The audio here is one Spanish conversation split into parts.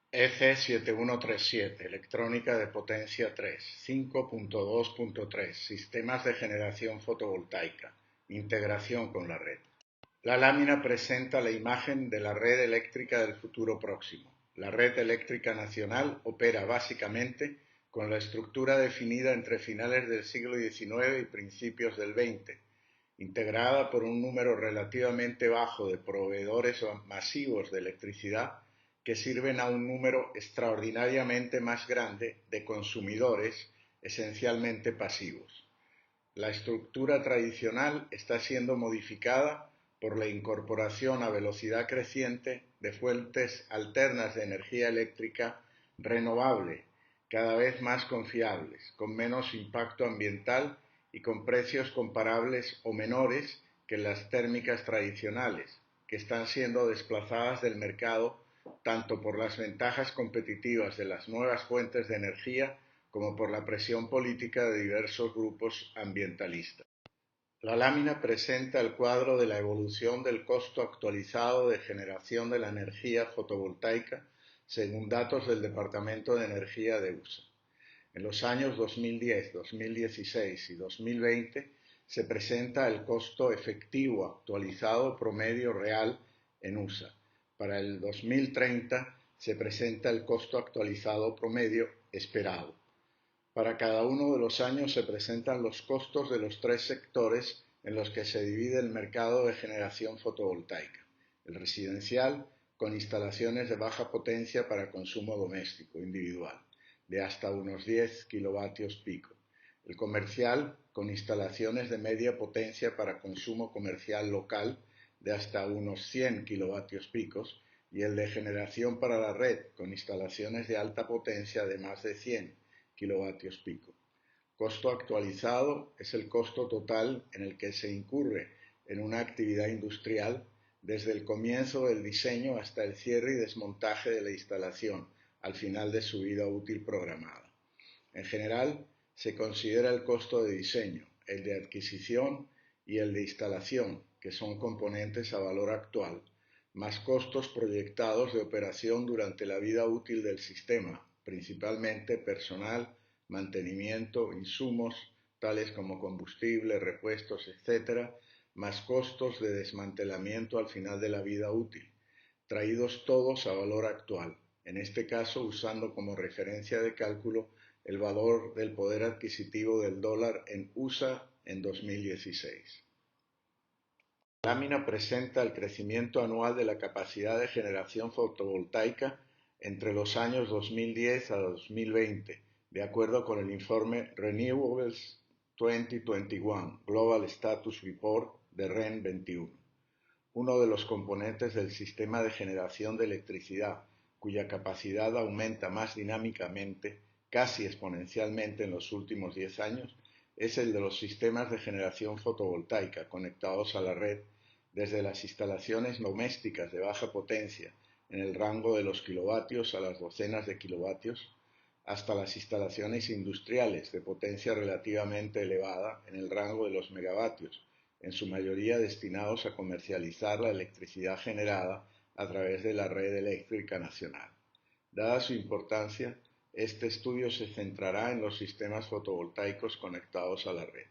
EC7137, electrónica de potencia 3, 5.2.3, sistemas de generación fotovoltaica, integración con la red. La lámina presenta la imagen de la red eléctrica del futuro próximo. La red eléctrica nacional opera básicamente con la estructura definida entre finales del siglo XIX y principios del XX, integrada por un número relativamente bajo de proveedores masivos de electricidad que sirven a un número extraordinariamente más grande de consumidores esencialmente pasivos. La estructura tradicional está siendo modificada por la incorporación a velocidad creciente de fuentes alternas de energía eléctrica renovable, cada vez más confiables, con menos impacto ambiental y con precios comparables o menores que las térmicas tradicionales, que están siendo desplazadas del mercado tanto por las ventajas competitivas de las nuevas fuentes de energía como por la presión política de diversos grupos ambientalistas. La lámina presenta el cuadro de la evolución del costo actualizado de generación de la energía fotovoltaica según datos del Departamento de Energía de USA. En los años 2010, 2016 y 2020 se presenta el costo efectivo actualizado promedio real en USA. Para el 2030 se presenta el costo actualizado promedio esperado. Para cada uno de los años se presentan los costos de los tres sectores en los que se divide el mercado de generación fotovoltaica. El residencial, con instalaciones de baja potencia para consumo doméstico individual, de hasta unos 10 kilovatios pico. El comercial, con instalaciones de media potencia para consumo comercial local, de hasta unos 100 kilovatios picos. Y el de generación para la red, con instalaciones de alta potencia de más de 100 kilovatios pico. Costo actualizado es el costo total en el que se incurre en una actividad industrial desde el comienzo del diseño hasta el cierre y desmontaje de la instalación al final de su vida útil programada. En general, se considera el costo de diseño, el de adquisición y el de instalación, que son componentes a valor actual, más costos proyectados de operación durante la vida útil del sistema, principalmente personal, mantenimiento, insumos, tales como combustible, repuestos, etc., más costos de desmantelamiento al final de la vida útil, traídos todos a valor actual, en este caso usando como referencia de cálculo el valor del poder adquisitivo del dólar en USA en 2016. La lámina presenta el crecimiento anual de la capacidad de generación fotovoltaica entre los años 2010 a 2020, de acuerdo con el informe Renewables 2021 Global Status Report de REN 21. Uno de los componentes del sistema de generación de electricidad, cuya capacidad aumenta más dinámicamente, casi exponencialmente en los últimos 10 años, es el de los sistemas de generación fotovoltaica conectados a la red desde las instalaciones domésticas de baja potencia en el rango de los kilovatios a las docenas de kilovatios, hasta las instalaciones industriales de potencia relativamente elevada en el rango de los megavatios, en su mayoría destinados a comercializar la electricidad generada a través de la red eléctrica nacional. Dada su importancia, este estudio se centrará en los sistemas fotovoltaicos conectados a la red.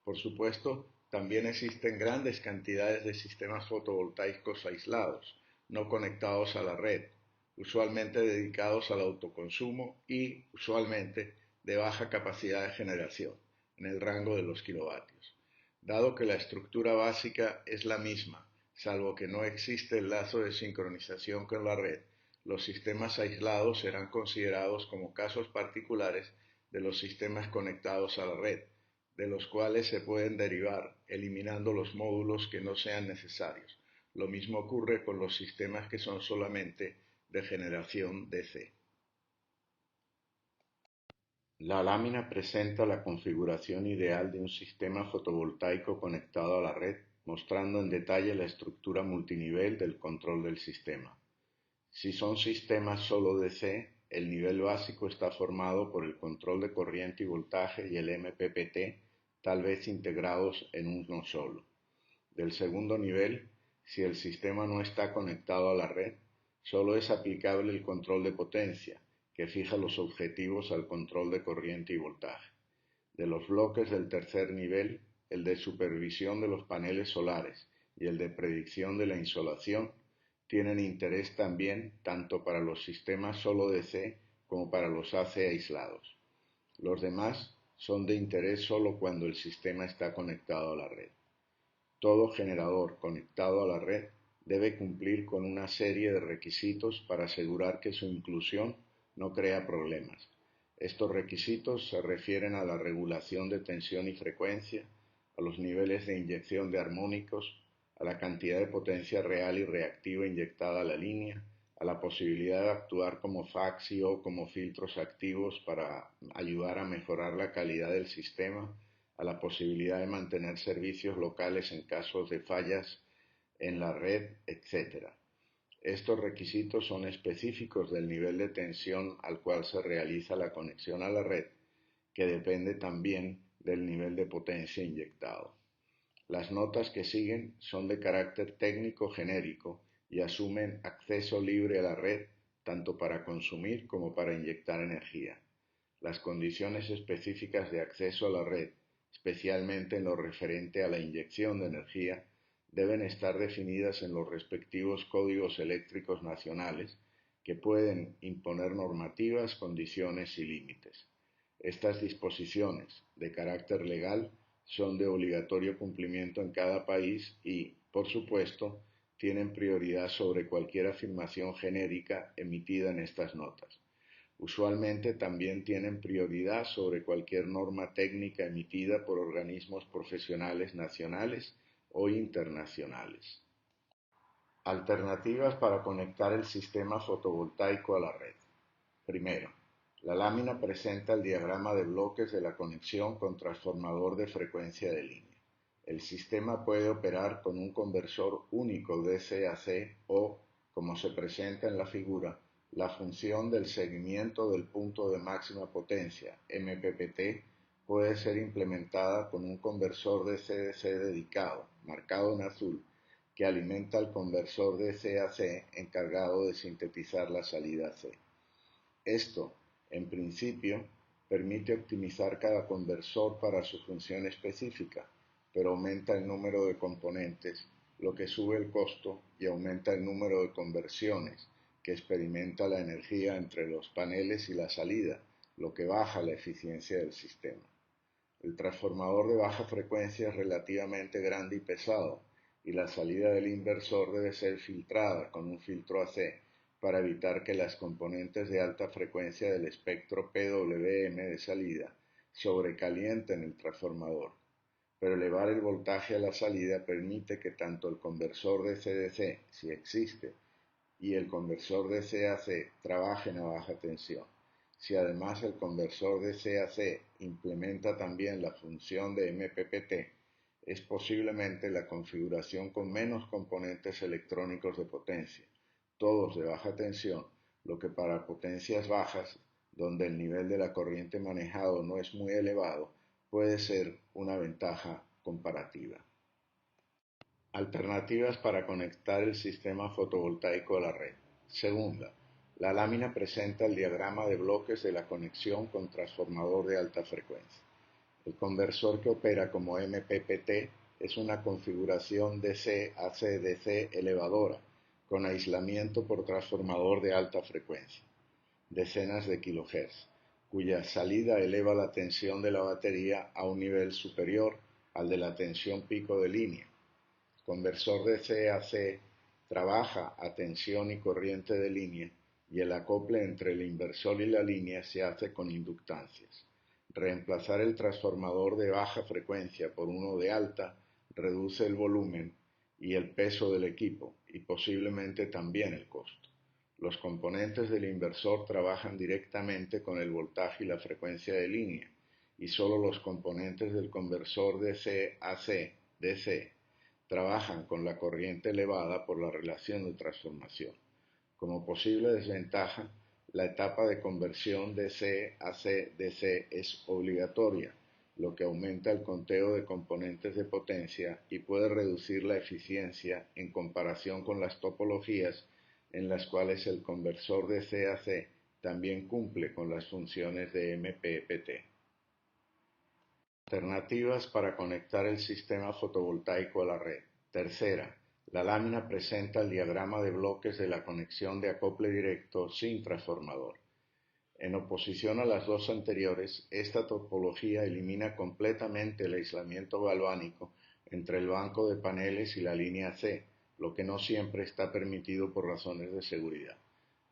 Por supuesto, también existen grandes cantidades de sistemas fotovoltaicos aislados, no conectados a la red, usualmente dedicados al autoconsumo y, usualmente, de baja capacidad de generación, en el rango de los kilovatios. Dado que la estructura básica es la misma, salvo que no existe el lazo de sincronización con la red, los sistemas aislados serán considerados como casos particulares de los sistemas conectados a la red, de los cuales se pueden derivar, eliminando los módulos que no sean necesarios. Lo mismo ocurre con los sistemas que son solamente de generación DC. La lámina presenta la configuración ideal de un sistema fotovoltaico conectado a la red, mostrando en detalle la estructura multinivel del control del sistema. Si son sistemas solo DC, el nivel básico está formado por el control de corriente y voltaje y el MPPT, tal vez integrados en uno solo. Del segundo nivel, si el sistema no está conectado a la red, Solo es aplicable el control de potencia, que fija los objetivos al control de corriente y voltaje. De los bloques del tercer nivel, el de supervisión de los paneles solares y el de predicción de la insolación tienen interés también tanto para los sistemas solo DC como para los AC aislados. Los demás son de interés solo cuando el sistema está conectado a la red. Todo generador conectado a la red debe cumplir con una serie de requisitos para asegurar que su inclusión no crea problemas. Estos requisitos se refieren a la regulación de tensión y frecuencia, a los niveles de inyección de armónicos, a la cantidad de potencia real y reactiva inyectada a la línea, a la posibilidad de actuar como faxi o como filtros activos para ayudar a mejorar la calidad del sistema, a la posibilidad de mantener servicios locales en casos de fallas en la red, etc. Estos requisitos son específicos del nivel de tensión al cual se realiza la conexión a la red, que depende también del nivel de potencia inyectado. Las notas que siguen son de carácter técnico genérico y asumen acceso libre a la red tanto para consumir como para inyectar energía. Las condiciones específicas de acceso a la red, especialmente en lo referente a la inyección de energía, deben estar definidas en los respectivos códigos eléctricos nacionales que pueden imponer normativas, condiciones y límites. Estas disposiciones, de carácter legal, son de obligatorio cumplimiento en cada país y, por supuesto, tienen prioridad sobre cualquier afirmación genérica emitida en estas notas. Usualmente también tienen prioridad sobre cualquier norma técnica emitida por organismos profesionales nacionales o internacionales. Alternativas para conectar el sistema fotovoltaico a la red. Primero, la lámina presenta el diagrama de bloques de la conexión con transformador de frecuencia de línea. El sistema puede operar con un conversor único DC-AC o, como se presenta en la figura, la función del seguimiento del punto de máxima potencia, MPPT, puede ser implementada con un conversor DC-DC dedicado, marcado en azul, que alimenta al conversor DC-AC encargado de sintetizar la salida C. Esto, en principio, permite optimizar cada conversor para su función específica, pero aumenta el número de componentes, lo que sube el costo y aumenta el número de conversiones que experimenta la energía entre los paneles y la salida, lo que baja la eficiencia del sistema. El transformador de baja frecuencia es relativamente grande y pesado, y la salida del inversor debe ser filtrada con un filtro AC para evitar que las componentes de alta frecuencia del espectro PWM de salida sobrecalienten el transformador. Pero elevar el voltaje a la salida permite que tanto el conversor DC-DC, si existe, y el conversor DC-AC trabajen a baja tensión. Si además el conversor DC-AC implementa también la función de MPPT, es posiblemente la configuración con menos componentes electrónicos de potencia, todos de baja tensión, lo que para potencias bajas, donde el nivel de la corriente manejado no es muy elevado, puede ser una ventaja comparativa. Alternativas para conectar el sistema fotovoltaico a la red. Segunda, la lámina presenta el diagrama de bloques de la conexión con transformador de alta frecuencia. El conversor que opera como MPPT es una configuración DC-AC-DC elevadora, con aislamiento por transformador de alta frecuencia, decenas de kHz, cuya salida eleva la tensión de la batería a un nivel superior al de la tensión pico de línea. El conversor DC-AC trabaja a tensión y corriente de línea y el acople entre el inversor y la línea se hace con inductancias. Reemplazar el transformador de baja frecuencia por uno de alta reduce el volumen y el peso del equipo y posiblemente también el costo. Los componentes del inversor trabajan directamente con el voltaje y la frecuencia de línea y solo los componentes del conversor DC-AC-DC trabajan con la corriente elevada por la relación de transformación. Como posible desventaja, la etapa de conversión DC-AC-DC es obligatoria, lo que aumenta el conteo de componentes de potencia y puede reducir la eficiencia en comparación con las topologías en las cuales el conversor de C a C también cumple con las funciones de MPPT. Alternativas para conectar el sistema fotovoltaico a la red. Tercera, la lámina presenta el diagrama de bloques de la conexión de acople directo sin transformador. En oposición a las dos anteriores, esta topología elimina completamente el aislamiento galvánico entre el banco de paneles y la línea C, lo que no siempre está permitido por razones de seguridad.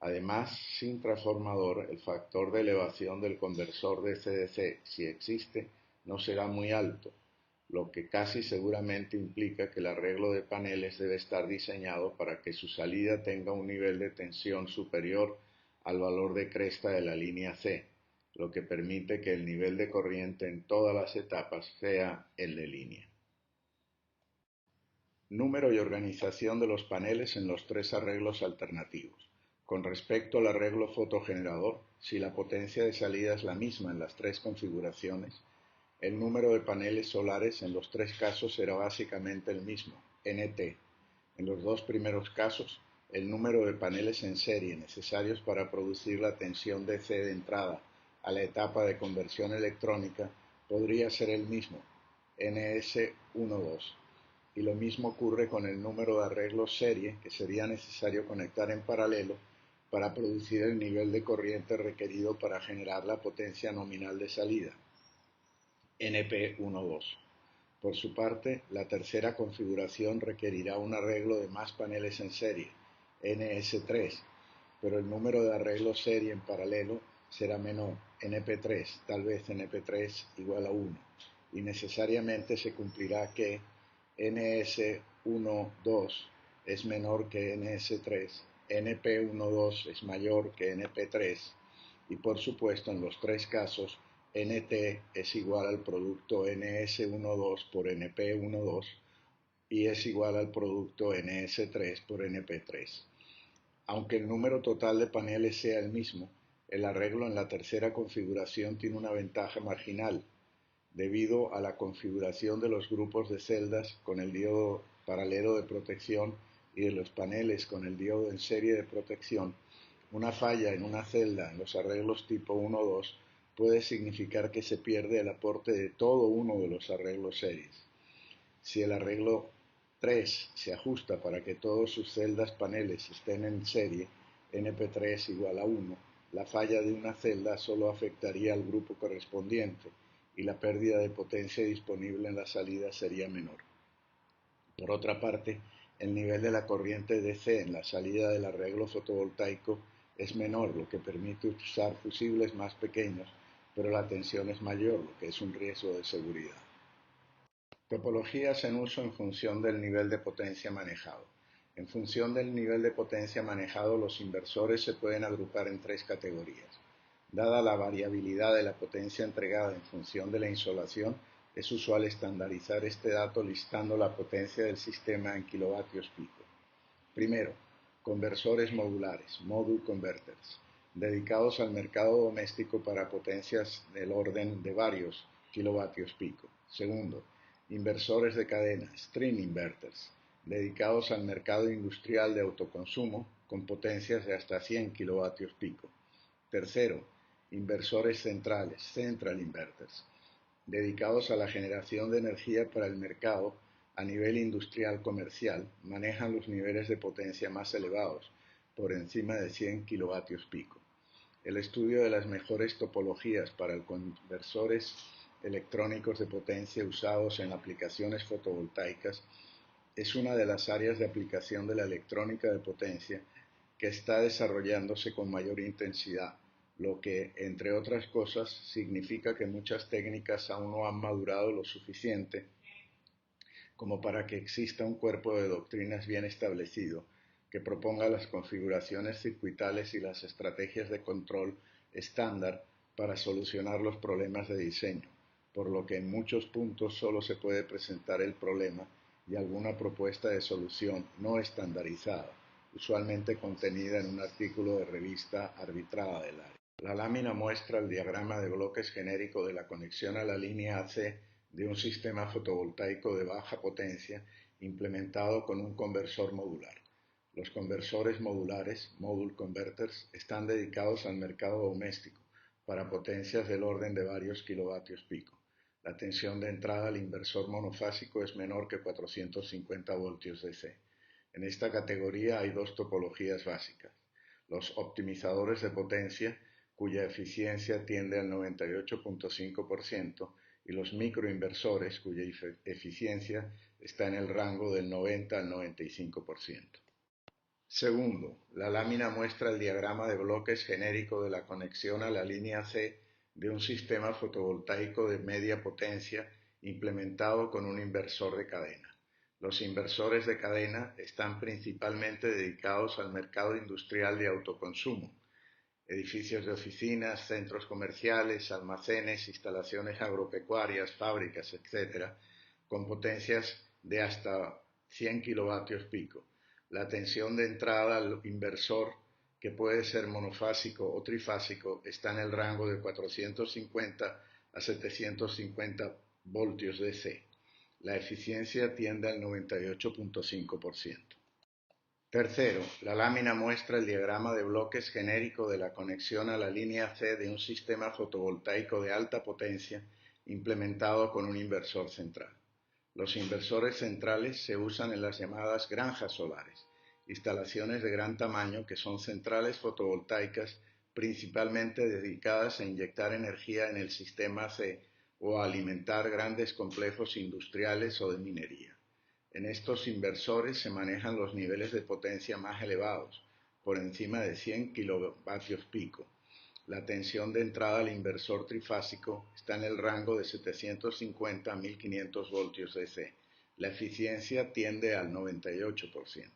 Además, sin transformador, el factor de elevación del conversor de DC, si existe, no será muy alto, lo que casi seguramente implica que el arreglo de paneles debe estar diseñado para que su salida tenga un nivel de tensión superior al valor de cresta de la línea C, lo que permite que el nivel de corriente en todas las etapas sea el de línea. Número y organización de los paneles en los tres arreglos alternativos. Con respecto al arreglo fotogenerador, si la potencia de salida es la misma en las tres configuraciones, el número de paneles solares en los tres casos será básicamente el mismo, NT. En los dos primeros casos, el número de paneles en serie necesarios para producir la tensión DC de entrada a la etapa de conversión electrónica podría ser el mismo, NS12. Y lo mismo ocurre con el número de arreglos serie que sería necesario conectar en paralelo para producir el nivel de corriente requerido para generar la potencia nominal de salida, NP12. Por su parte, la tercera configuración requerirá un arreglo de más paneles en serie, NS3, pero el número de arreglos serie en paralelo será menor, NP3, tal vez NP3 igual a 1, y necesariamente se cumplirá que NS12 es menor que NS3, NP12 es mayor que NP3, y por supuesto en los tres casos NT es igual al producto NS12 por NP12 y es igual al producto NS3 por NP3. Aunque el número total de paneles sea el mismo, el arreglo en la tercera configuración tiene una ventaja marginal, debido a la configuración de los grupos de celdas con el diodo paralelo de protección y de los paneles con el diodo en serie de protección. Una falla en una celda en los arreglos tipo 1-2 puede significar que se pierde el aporte de todo uno de los arreglos series. Si el arreglo 3 se ajusta para que todos sus celdas paneles estén en serie, NP3 igual a 1, la falla de una celda solo afectaría al grupo correspondiente y la pérdida de potencia disponible en la salida sería menor. Por otra parte, el nivel de la corriente DC en la salida del arreglo fotovoltaico es menor, lo que permite usar fusibles más pequeños, pero la tensión es mayor, lo que es un riesgo de seguridad. Topologías en uso en función del nivel de potencia manejado. En función del nivel de potencia manejado, los inversores se pueden agrupar en tres categorías. Dada la variabilidad de la potencia entregada en función de la insolación, es usual estandarizar este dato listando la potencia del sistema en kilovatios pico. Primero, conversores modulares, module converters, dedicados al mercado doméstico para potencias del orden de varios kilovatios pico. Segundo, inversores de cadena, string inverters, dedicados al mercado industrial de autoconsumo con potencias de hasta 100 kilovatios pico. Tercero, inversores centrales, central inverters, dedicados a la generación de energía para el mercado a nivel industrial comercial, manejan los niveles de potencia más elevados, por encima de 100 kilovatios pico. El estudio de las mejores topologías para los conversores electrónicos de potencia usados en aplicaciones fotovoltaicas es una de las áreas de aplicación de la electrónica de potencia que está desarrollándose con mayor intensidad, lo que, entre otras cosas, significa que muchas técnicas aún no han madurado lo suficiente como para que exista un cuerpo de doctrinas bien establecido que proponga las configuraciones circuitales y las estrategias de control estándar para solucionar los problemas de diseño, por lo que en muchos puntos solo se puede presentar el problema y alguna propuesta de solución no estandarizada, usualmente contenida en un artículo de revista arbitrada del área. La lámina muestra el diagrama de bloques genérico de la conexión a la línea AC de un sistema fotovoltaico de baja potencia implementado con un conversor modular. Los conversores modulares, module converters, están dedicados al mercado doméstico para potencias del orden de varios kilovatios pico. La tensión de entrada al inversor monofásico es menor que 450 voltios DC. En esta categoría hay dos topologías básicas: los optimizadores de potencia, cuya eficiencia tiende al 98.5%, y los microinversores, cuya eficiencia está en el rango del 90 al 95%. Segundo, la lámina muestra el diagrama de bloques genérico de la conexión a la línea C de un sistema fotovoltaico de media potencia implementado con un inversor de cadena. Los inversores de cadena están principalmente dedicados al mercado industrial de autoconsumo, edificios de oficinas, centros comerciales, almacenes, instalaciones agropecuarias, fábricas, etc., con potencias de hasta 100 kilovatios pico. La tensión de entrada al inversor, que puede ser monofásico o trifásico, está en el rango de 450 a 750 voltios DC. La eficiencia tiende al 98.5%. Tercero, la lámina muestra el diagrama de bloques genérico de la conexión a la línea C de un sistema fotovoltaico de alta potencia implementado con un inversor central. Los inversores centrales se usan en las llamadas granjas solares, instalaciones de gran tamaño que son centrales fotovoltaicas principalmente dedicadas a inyectar energía en el sistema C o a alimentar grandes complejos industriales o de minería. En estos inversores se manejan los niveles de potencia más elevados, por encima de 100 kilovatios pico. La tensión de entrada al inversor trifásico está en el rango de 750 a 1500 voltios DC. La eficiencia tiende al 98%.